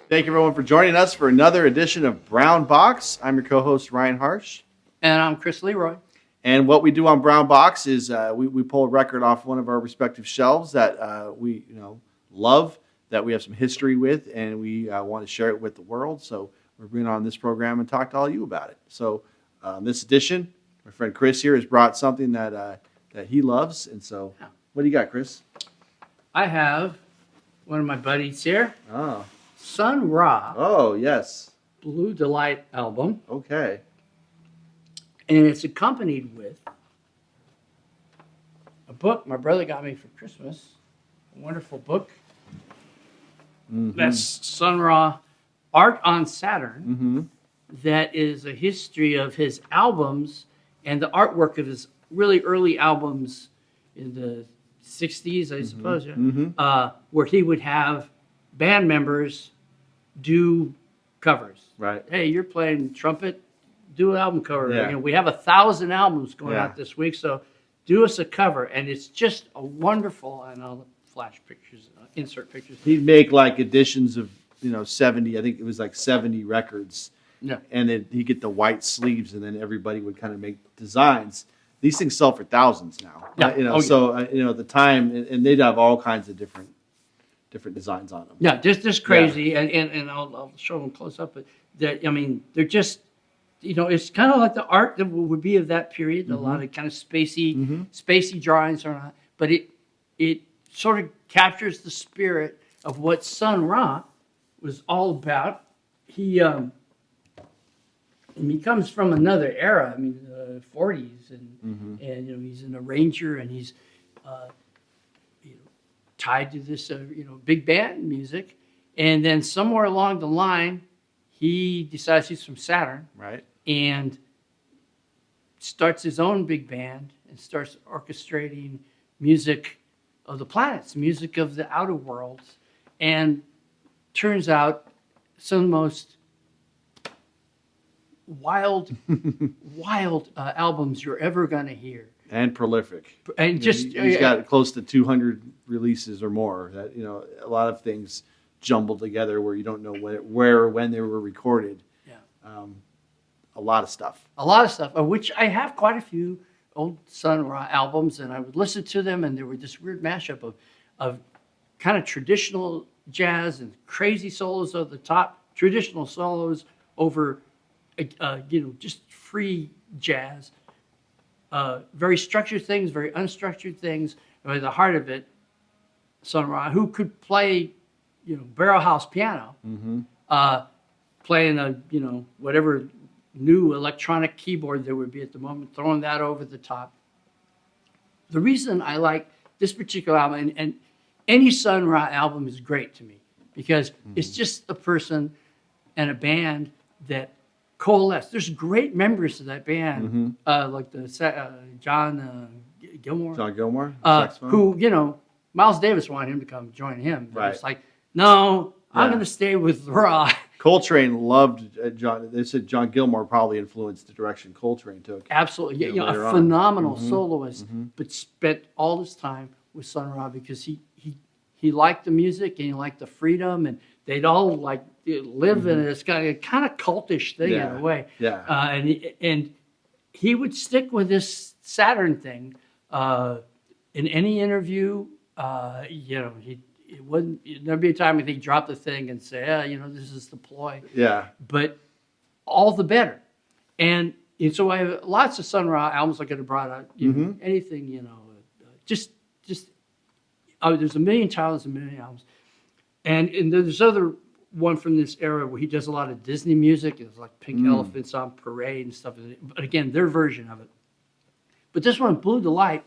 Thank you, everyone, for joining us for another edition of Brown Box. I'm your co-host, Ryan Harsh. And I'm Chris LeRoy. And what we do on Brown Box is we pull a record off one of our respective shelves that we love, that we have some history with, and we want to share it with the world. So we're bringing on this program and talk to all you about it. So this edition, my friend Chris here has brought something that he loves. And so what do you got, Chris? I have one of my buddies here. Oh. Sun Ra. Oh, yes. Blue Delight album. Okay. And it's accompanied with a book my brother got me for Christmas. A wonderful book. Mm-hmm. That's Sun Ra Art on Saturn. Mm-hmm. That is a history of his albums and the artwork of his really early albums in the 60s, I suppose, where he would have band members do covers. Right. Hey, you're playing trumpet, do an album cover. Yeah. We have 1,000 albums going out this week, so do us a cover. And it's just a wonderful, and I'll flash pictures, insert pictures. He'd make like editions of 70. I think it was like 70 records. Yeah. And then he'd get the white sleeves, and then everybody would kind of make designs. These things sell for thousands now. Yeah. So at the time, and they'd have all kinds of different designs on them. Yeah, just crazy, and I'll show them close up. But they're just, it's kind of like the art that would be of that period. A lot of kind of spacey drawings or not, but it sort of captures the spirit of what Sun Ra was all about. He comes from another era. 40s, and he's an arranger, and he's tied to this big band music, and then somewhere along the line, he decides he's from Saturn, right, and starts his own big band and starts orchestrating music of the planets, music of the outer worlds, and turns out some of the most wild albums you're ever going to hear. And prolific. And he's got close to 200 releases or more. That a lot of things jumbled together where you don't know where or when they were recorded. Yeah. A lot of stuff. Of which I have quite a few old Sun Ra albums, and I would listen to them, and there were this weird mashup of kind of traditional jazz and crazy solos over the top, traditional solos over just free jazz, very structured things, very unstructured things. And at the heart of it, Sun Ra, who could play, barrel house piano, playing whatever new electronic keyboard there would be at the moment, throwing that over the top. The reason I like this particular album, and any Sun Ra album is great to me, because it's just a person and a band that coalesce. There's great members of that band, like the John Gilmore. John Gilmore, who Miles Davis wanted him to come join him. Right. It's like, no, I'm going to stay with Ra. Coltrane loved John. They said John Gilmore probably influenced the direction Coltrane took. Absolutely, a phenomenal soloist, but spent all his time with Sun Ra because he liked the music and he liked the freedom, and they'd all live in this kind of cultish thing in a way. Yeah. And he would stick with this Saturn thing in any interview. There'd be a time when he'd drop the thing and say, this is the ploy. Yeah. But all the better. And so I have lots of Sun Ra albums I could have brought out. Anything, there's a million titles, a million albums. And there's other one from this era where he does a lot of Disney music. It's like Pink Elephants on Parade and stuff. But again, their version of it. But this one, Blue Delight,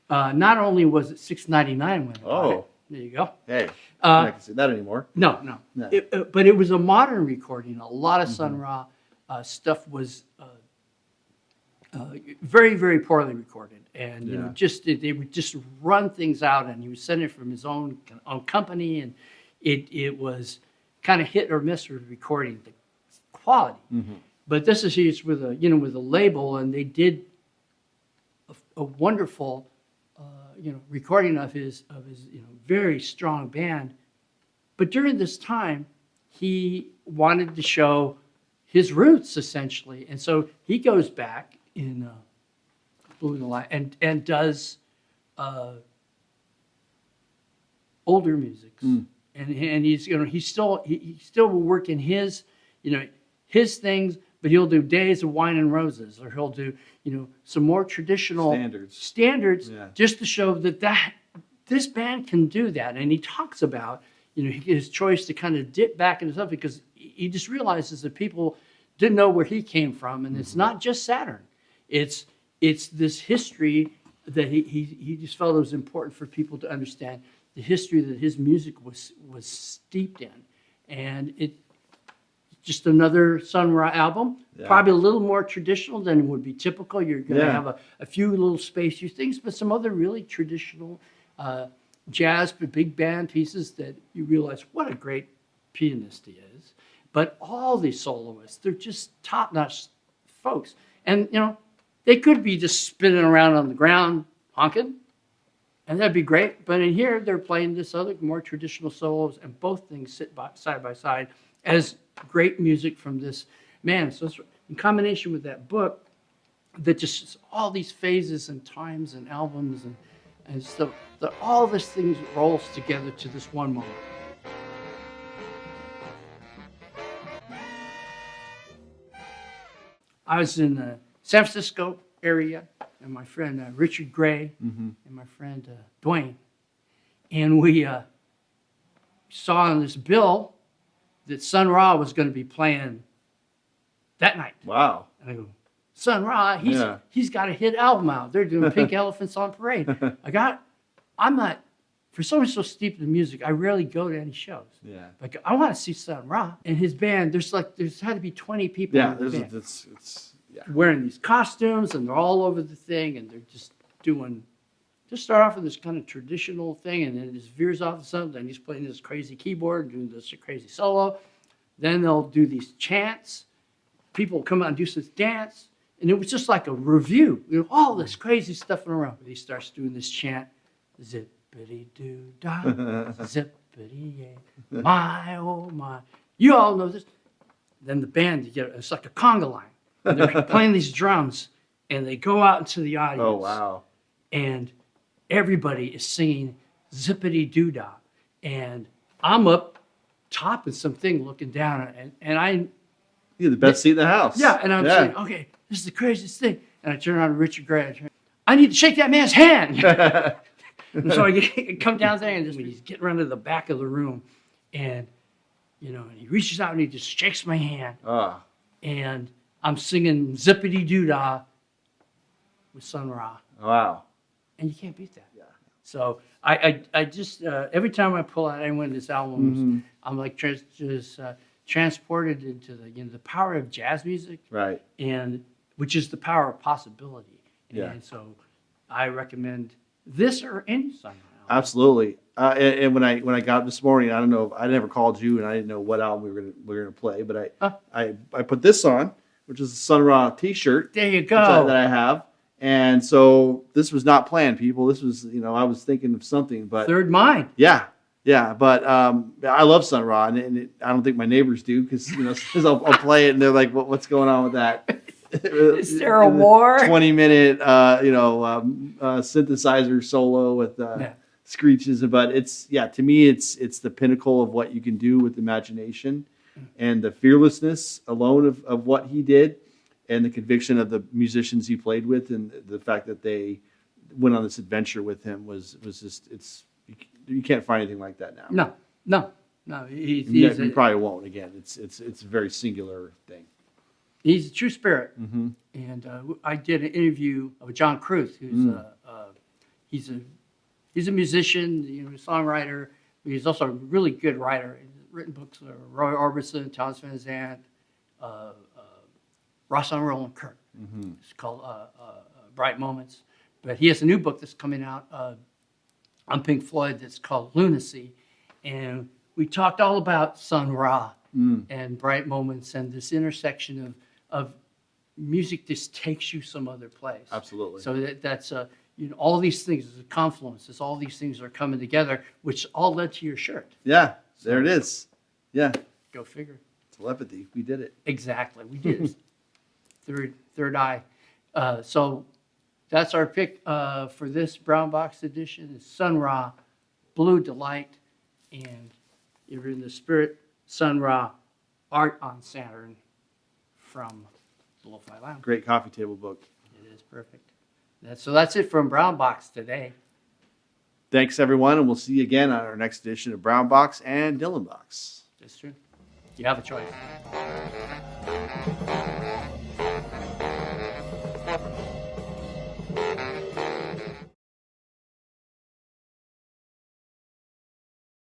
not only was it $6.99 when I bought it. There you go. Hey, I'm not see that anymore. No. But it was a modern recording. A lot of Sun Ra stuff was very, very poorly recorded. And they would just run things out, and he was sending it from his own company, and it was kind of hit or miss with recording the quality. But this is he's with a with a label, and they did a wonderful recording of his very strong band. But during this time, he wanted to show his roots essentially, and so he goes back in Blue the Line and does older musics, and he's he's still will work in his his things, but he'll do Days of Wine and Roses, or he'll do some more traditional standards Yeah. just to show that this band can do that. And he talks about his choice to kind of dip back into something because he just realizes that people didn't know where he came from, and it's not just Saturn. It's this history that he just felt it was important for people to understand the history that his music was steeped in, and it just another Sun Ra album, probably a little more traditional than would be typical. You're going to have a few little spacey things, but some other really traditional jazz, but big band pieces that you realize what a great pianist he is. But all these soloists, they're just top-notch folks. And, they could be just spinning around on the ground honking, and that'd be great. But in here, they're playing this other more traditional solos, and both things sit side by side as great music from this man. So it's in combination with that book that just all these phases and times and albums and stuff, that all this things rolls together to this one moment. I was in the San Francisco area, and my friend Richard Gray and my friend Dwayne, and we saw on this bill that Sun Ra was going to be playing that night. Wow. And I go, Sun Ra, he's got a hit album out. They're doing Pink Elephants on Parade. I'm not, for someone so steeped in music, I rarely go to any shows. Yeah. Like, I want to see Sun Ra and his band. There's had to be 20 people in the band. It's Wearing these costumes, and they're all over the thing, and they're just start off with this kind of traditional thing, and then it just veers off to something, and he's playing this crazy keyboard, doing this crazy solo. Then they'll do these chants. People will come out and do this dance, and it was just like a review. All this crazy stuff in a row. He starts doing this chant, zippity-doo-dah, zippity-yay, my, oh my. You all know this. Then the band, it's like a conga line. And they're playing these drums, and they go out into the audience. Oh, wow. And everybody is singing zippity-doo-dah. And I'm up top in something looking down, and You're the best seat in the house. Yeah, and I'm saying, okay, this is the craziest thing. And I turn around to Richard Gray. I need to shake that man's hand. And so I come down there, and he's getting around to the back of the room. And, and he reaches out, and he just shakes my hand. And I'm singing Zippity-Doo-Dah with Sun Ra. Wow. And you can't beat that. Yeah. So I just, every time I pull out any one of these albums, I'm like transported into the power of jazz music. Right. And which is the power of possibility. And so I recommend this or any Sun Ra album. Absolutely. And when I got up this morning, I don't know, I never called you, and I didn't know what album we were gonna play, but I put this on, which is a Sun Ra T-shirt. There you go. That I have, and so this was not planned, people. This was, I was thinking of something, but third mind. Yeah. But I love Sun Ra, and I don't think my neighbors do because I'll play it and they're like, "What's going on with that?" Is there a war? 20-minute, synthesizer solo with screeches, but to me, it's the pinnacle of what you can do with imagination, and the fearlessness alone of what he did, and the conviction of the musicians he played with, and the fact that they went on this adventure with him was just you can't find anything like that now. No. You probably won't again. It's a very singular thing. He's a true spirit. And I did an interview with John Cruth, who's he's a musician, songwriter. He's also a really good writer. He's written books for Roy Orbison, Thomas Van Zandt, Ross Unroll, and Kirk. It's called Bright Moments. But he has a new book that's coming out on Pink Floyd that's called Lunacy. And we talked all about Sun Ra and Bright Moments and this intersection of music just takes you some other place. Absolutely. So that's all these things is a confluence. All these things are coming together, which all led to your shirt. Yeah, there it is. Yeah. Go figure. Telepathy. We did it. Exactly, we did. Third eye. So that's our pick for this brown box edition is Sun Ra, Blue Delight, and if you're in the spirit, Sun Ra, Art on Saturn from the Lo-Fi Lounge. Great coffee table book. It is perfect. So that's it from Brown Box today. Thanks, everyone, and we'll see you again on our next edition of Brown Box and Dylan Box. That's true. You have a choice.